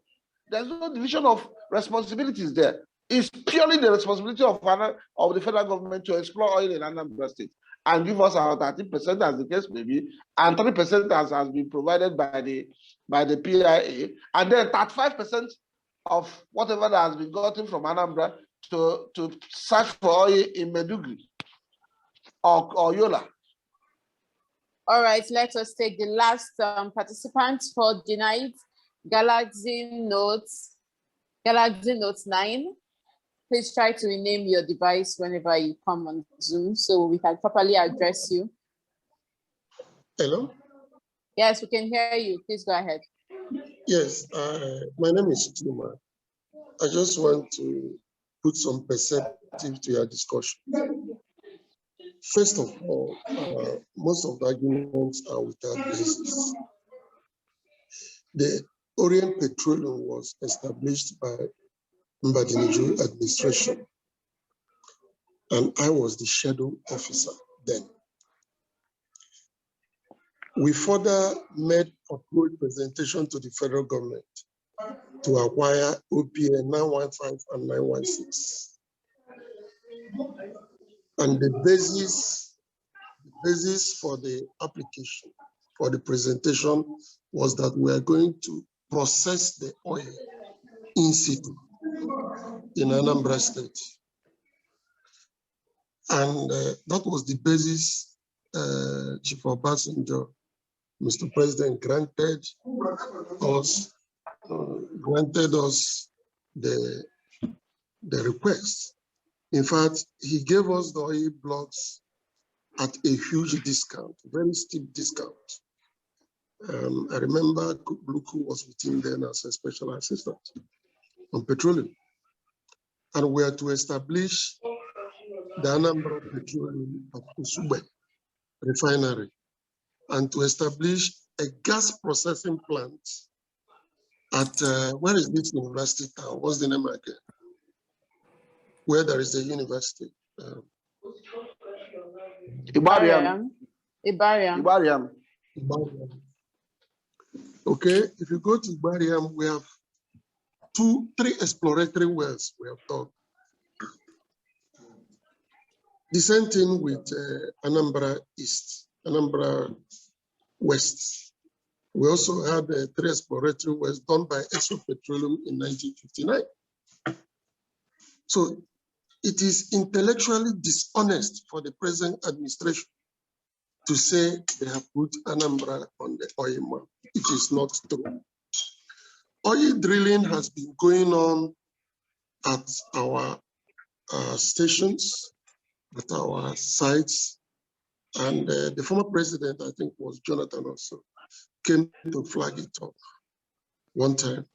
There's no division of responsibilities there. It's purely the responsibility of the federal government to explore oil in Anambra State and give us our 30% as the case may be, and 30% has been provided by the PIA, and then 35% of whatever that has been gotten from Anambra to search for oil in Medugri or Yola.
All right, let us take the last participant for the night, Galaxy Note 9. Please try to rename your device whenever you come on Zoom so we can properly address you.
Hello?
Yes, we can hear you. Please go ahead.
Yes, my name is Tuma. I just want to put some perspective to your discussion. First of all, most of the arguments are without basis. The Orient Petroleum was established by Mbadiniju administration, and I was the shadow officer then. We further made a full presentation to the federal government to acquire OPA 915 and 916. And the basis for the application, for the presentation, was that we are going to process the oil in situ in Anambra State. And that was the basis Chief Obasanjo, Mr. President, granted us the request. In fact, he gave us the oil blocks at a huge discount, very steep discount. I remember Luku was with him then as a special assistant on petroleum. And we are to establish the Anambra Petroleum at Usube refinery and to establish a gas processing plant at, where is this university town? What's the name again? Where there is a university.
Ibariam.
Okay, if you go to Ibariam, we have 3 exploratory wells we have done. The same thing with Anambra East, Anambra West. We also had 3 exploratory wells done by Exxon Petroleum in 1959. So it is intellectually dishonest for the present administration to say they have put Anambra on the oil map. It is not true. Oil drilling has been going on at our stations, at our sites, and the former president, I think was Jonathan also, came to flag it up one time.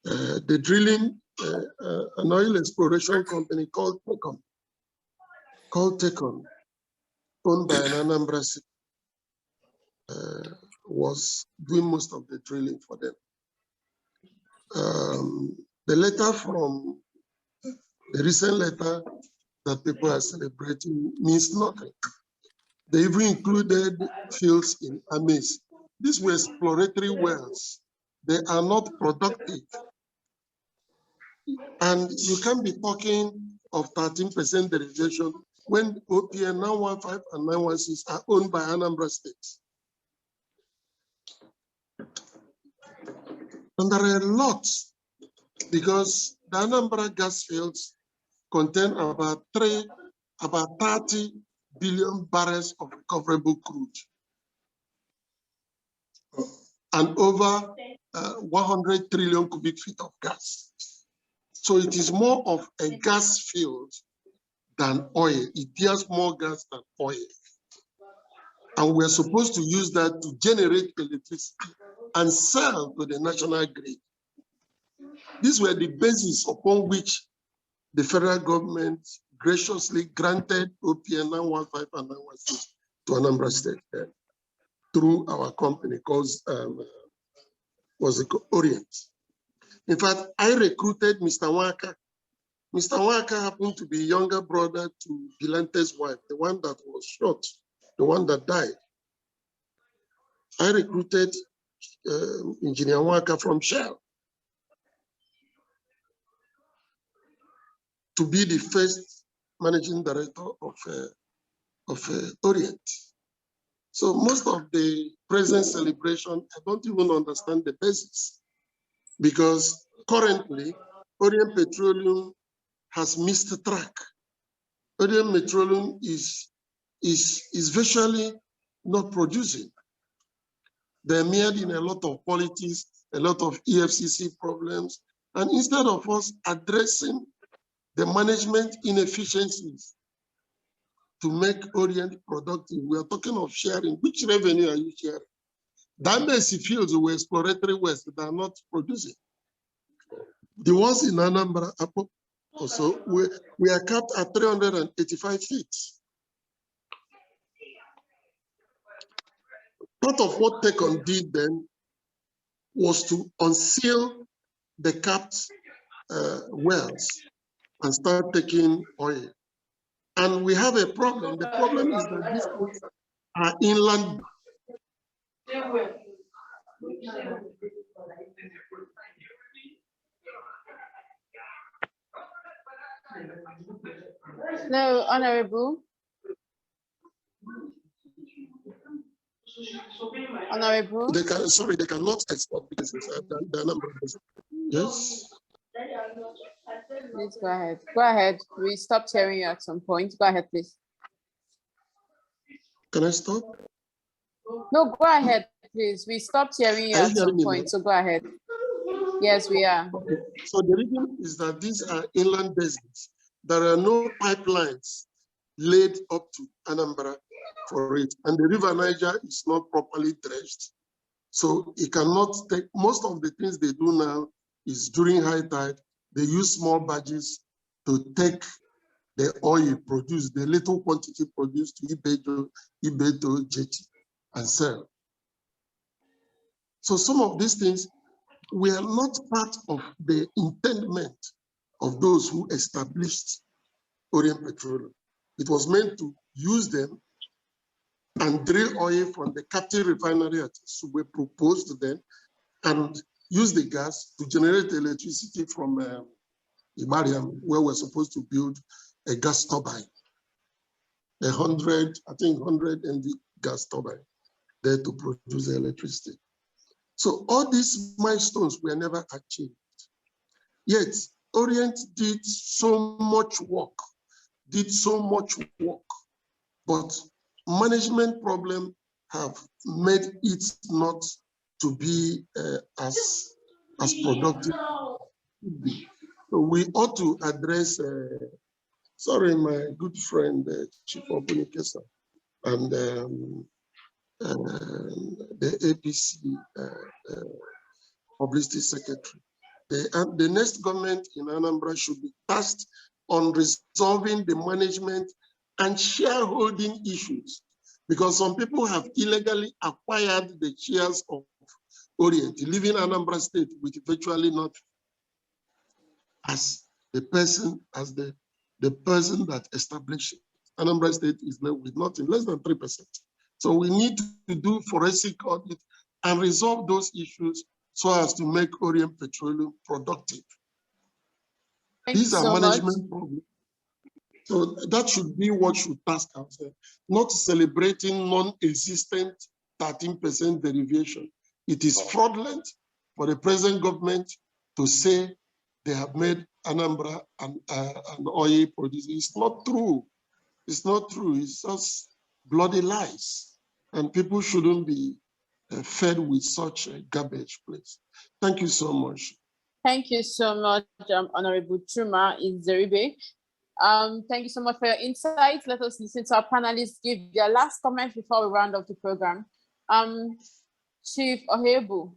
The drilling, an oil exploration company called Tecon, owned by an Anambra City, was doing most of the drilling for them. The letter from the recent letter that people are celebrating means nothing. They even included fields in Amis. These were exploratory wells. They are not productive. And you can't be talking of 13% derivation when OPN 915 and 916 are owned by Anambra State. And there are a lot, because the Anambra gas fields contain about 30 billion barrels of recoverable crude and over 100 trillion cubic feet of gas. So it is more of a gas field than oil. It bears more gas than oil. And we're supposed to use that to generate electricity and sell to the national grid. These were the basis upon which the federal government graciously granted OPN 915 and 916 to Anambra State through our company called Orient. In fact, I recruited Mr. Waka. Mr. Waka happened to be younger brother to Bilante's wife, the one that was shot, the one that died. I recruited Engineer Waka from Shell to be the first managing director of Orient. So most of the present celebration, I don't even understand the basis, because currently Orient Petroleum has missed the track. Orient Petroleum is virtually not producing. They're mired in a lot of politics, a lot of EFCC problems, and instead of us addressing the management inefficiencies to make Orient productive, we are talking of sharing. Which revenue are you sharing? Damesi fields were exploratory wells that are not producing. The ones in Anambra also, we are capped at 385 feet. Part of what Tecon did then was to unseal the capped wells and start taking oil. And we have a problem. The problem is that these things are inland.
No, Honorable. Honorable.
They cannot export because the number. Yes.
Please go ahead. Go ahead. We stopped hearing you at some point. Go ahead, please.
Can I stop?
No, go ahead, please. We stopped hearing you at some point, so go ahead. Yes, we are.
Okay. So the reason is that these are inland basins. There are no pipelines laid up to Anambra for it, and the River Niger is not properly dredged. So it cannot take, most of the things they do now is during high tide, they use small barges to take the oil produced, the little quantity produced to Ibeto jetty and sell. So some of these things were not part of the intendment of those who established Orient Petroleum. It was meant to use them and drill oil from the captive refinery at Sube proposed to them and use the gas to generate electricity from Ibariam, where we're supposed to build a gas turbine, 100 MV gas turbine there to produce the electricity. So all these milestones were never achieved. Yet Orient did so much work, but management problems have made it not to be as productive. So we ought to address, sorry, my good friend, Chief Obunikesa, and the APC publicity secretary. The next government in Anambra should be tasked on resolving the management and shareholding issues, because some people have illegally acquired the shares of Orient, leaving Anambra State with virtually nothing, as the person that established it. Anambra State is left with nothing, less than 3%. So we need to do forensic audit and resolve those issues so as to make Orient Petroleum productive. These are management problems. So that should be what should task ourselves, not celebrating non-existent 13% derivation. It is fraudulent for the present government to say they have made Anambra an oil producer. It's not true. It's not true. It's just bloody lies. And people shouldn't be fed with such a garbage, please. Thank you so much.
Thank you so much, Honorable Chuma Nzeribe. Thank you so much for your insights. Let us listen to our panelists give their last comment before we round up the program. Chief Ohebu.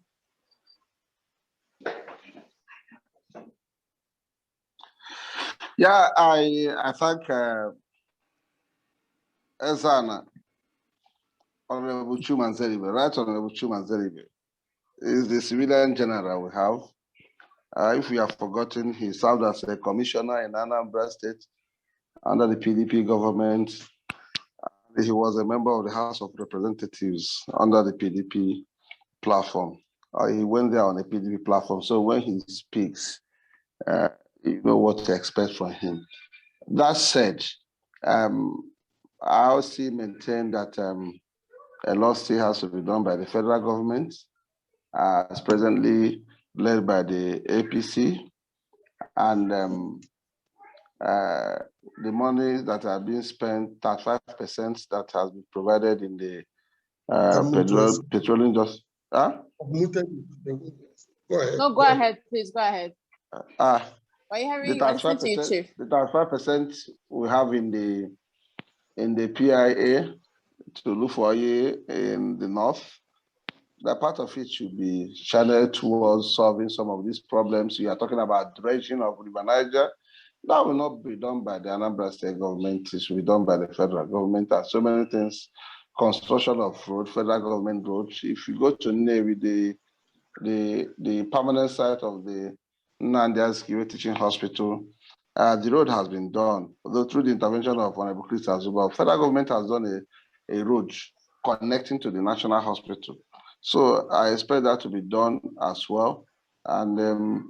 Yeah, I thank Ezana, Honorable Chuma Nzeribe, right? Honorable Chuma Nzeribe is the civilian general we have. If we have forgotten, he served as a commissioner in Anambra State under the PDP government. He was a member of the House of Representatives under the PDP platform. He went there on a PDP platform. So when he speaks, you know what to expect from him. That said, I also maintain that a lot still has to be done by the federal government, as presently led by the APC, and the money that are being spent, 35% that has been provided in the petroleum just. Huh?
Go ahead.
No, go ahead, please. Go ahead. Are you hearing you? Listening to you, Chief.
The 35% we have in the PIA to look for oil in the north, that part of it should be channeled towards solving some of these problems. You are talking about dredging of River Niger. That will not be done by the Anambra State government. It should be done by the federal government. And so many things, construction of road, federal government roads. If you go to Nnewi, the permanent site of the Nnamdi Azikiwe Teaching Hospital, the road has been done, although through the intervention of Honorable Chris Azuba. Federal government has done a road connecting to the National Hospital. So I expect that to be done as well. And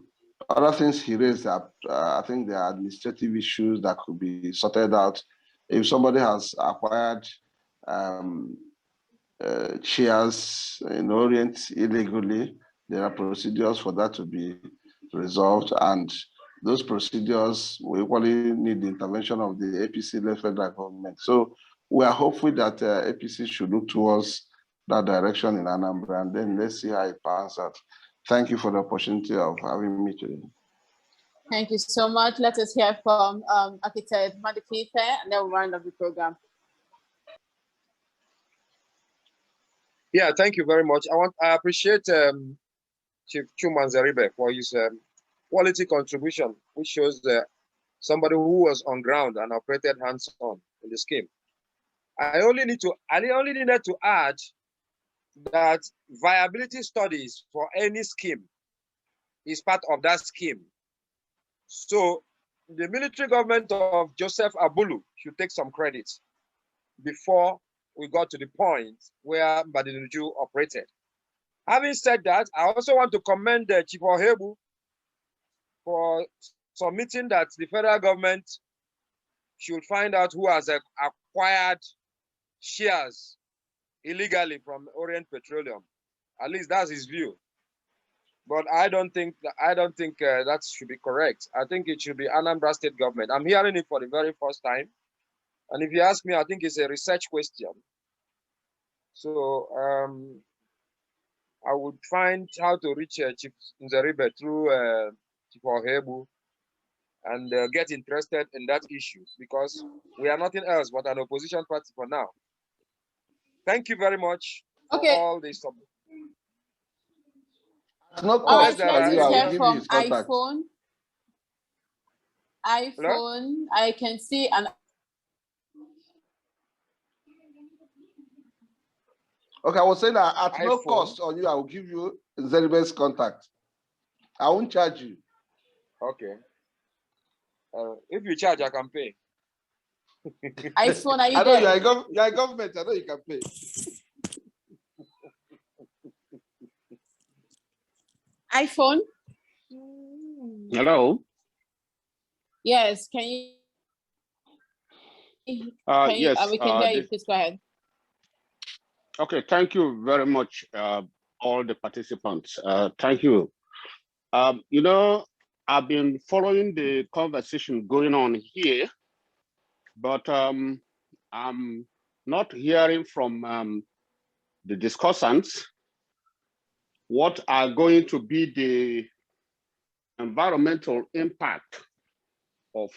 other things he raised, I think there are administrative issues that could be sorted out. If somebody has acquired shares in Orient illegally, there are procedures for that to be resolved, and those procedures will equally need the intervention of the APC-led federal government. So we are hopeful that APC should look towards that direction in Anambra, and then let's see how it pans out. Thank you for the opportunity of having me today.
Thank you so much. Let us hear from Architect Madikite, and then we'll round up the program.
Yeah, thank you very much. I appreciate Chief Chuma Nzeribe for his quality contribution, which shows somebody who was on ground and operated hands-on in the scheme. I only needed to add that viability studies for any scheme is part of that scheme. So the military government of Joseph Abulu should take some credit before we got to the point where Mbadinuju operated. Having said that, I also want to commend Chief Ohebu for submitting that the federal government should find out who has acquired shares illegally from Orient Petroleum. At least that's his view. But I don't think that should be correct. I think it should be Anambra State government. I'm hearing it for the very first time. And if you ask me, I think it's a research question. So I would find how to reach Chief Nzeribe through Chief Ohebu and get interested in that issue, because we are nothing else but an opposition party for now. Thank you very much for all this.
No
cost.
Let
us hear from
iPhone.
Hello? I can see an.
Okay, I was saying that at no
iPhone.
cost on you, I will give you Nzeribe's contact. I won't charge you.
Okay. If you charge, I can pay.
iPhone, are you
I know
there?
you're a government. I know you can pay.
iPhone?
Hello?
Yes, can you?
Yes,
we can hear you. Please go ahead.
Okay, thank you very much, all the participants. Thank you. You know, I've been following the conversation going on here, but I'm not hearing from the discussants what are going to be the environmental impact of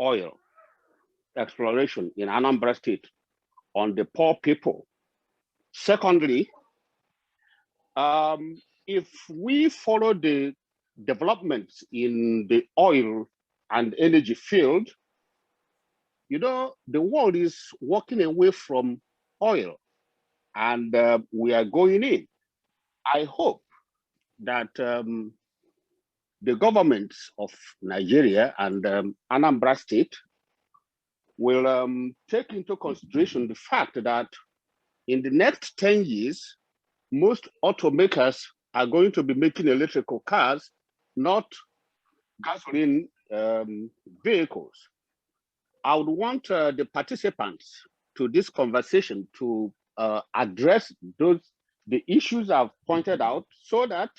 oil exploration in Anambra State on the poor people. Secondly, if we follow the developments in the oil and energy field, you know, the world is walking away from oil and we are going in. I hope that the governments of Nigeria and Anambra State will take into consideration the fact that in the next 10 years, most automakers are going to be making electrical cars, not gasoline vehicles. I would want the participants to this conversation to address the issues I've pointed out so that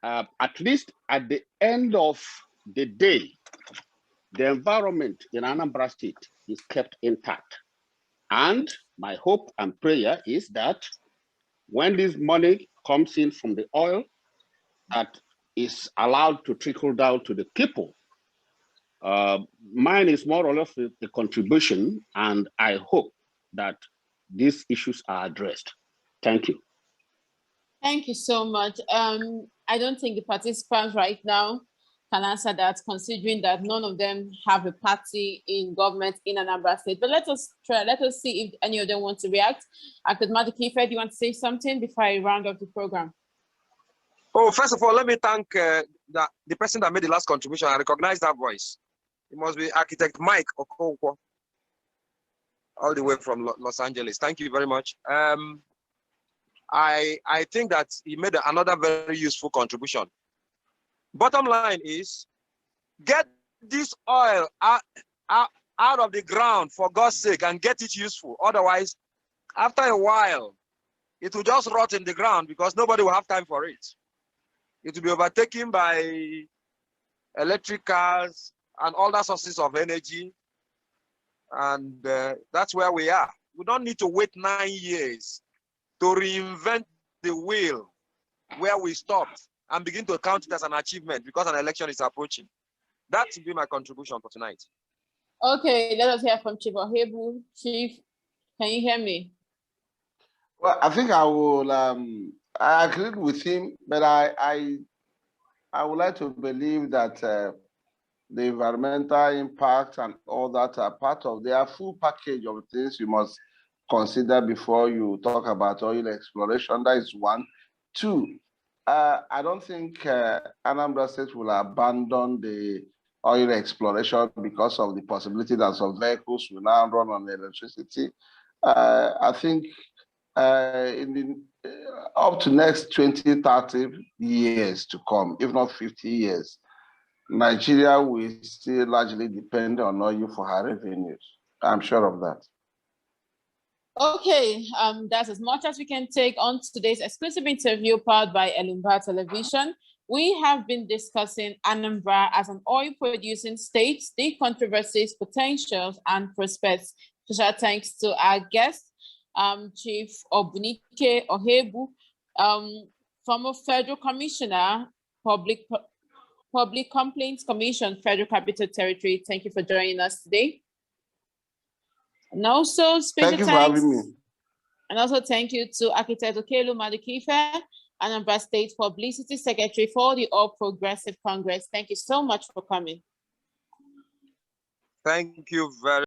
at least at the end of the day, the environment in Anambra State is kept intact. And my hope and prayer is that when this money comes in from the oil, that is allowed to trickle down to the people. Mine is more or less the contribution, and I hope that these issues are addressed. Thank you.
Thank you so much. I don't think the participants right now can answer that, considering that none of them have a party in government in Anambra State. But let us try. Let us see if any of them want to react. Acted Madikife, do you want to say something before I round up the program?
Oh, first of all, let me thank the person that made the last contribution. I recognize that voice. It must be Architect Mike Okonkwo, all the way from Los Angeles. Thank you very much. I think that he made another very useful contribution. Bottom line is, get this oil out of the ground for God's sake and get it useful. Otherwise, after a while, it will just rot in the ground because nobody will have time for it. It will be overtaken by electric cars and other sources of energy. And that's where we are. We don't need to wait 9 years to reinvent the wheel where we stopped and begin to count it as an achievement because an election is approaching. That will be my contribution for tonight.
Okay, let us hear from Chief Ohebu. Chief, can you hear me?
Well, I think I will. I agreed with him, but I would like to believe that the environmental impact and all that are part of their full package of things you must consider before you talk about oil exploration. That is one. Two, I don't think Anambra State will abandon the oil exploration because of the possibility that some vehicles will now run on electricity. I think in the up to next 20, 30 years to come, if not 50 years, Nigeria will still largely depend on oil for her revenues. I'm sure of that.
Okay, that's as much as we can take on today's exclusive interview powered by Elimba Television. We have been discussing Anambra as an oil-producing state, the controversies, potentials, and prospects. Special thanks to our guest, Chief Obunike Ohebu, former Federal Commissioner, Public Complaints Commission, Federal Capital Territory. Thank you for joining us today. And also special thanks.
Thank you for having me.
And also thank you to Architect Okelu Madikife, Anambra State Publicity Secretary for the All Progressive Congress. Thank you so much for coming.
Thank you very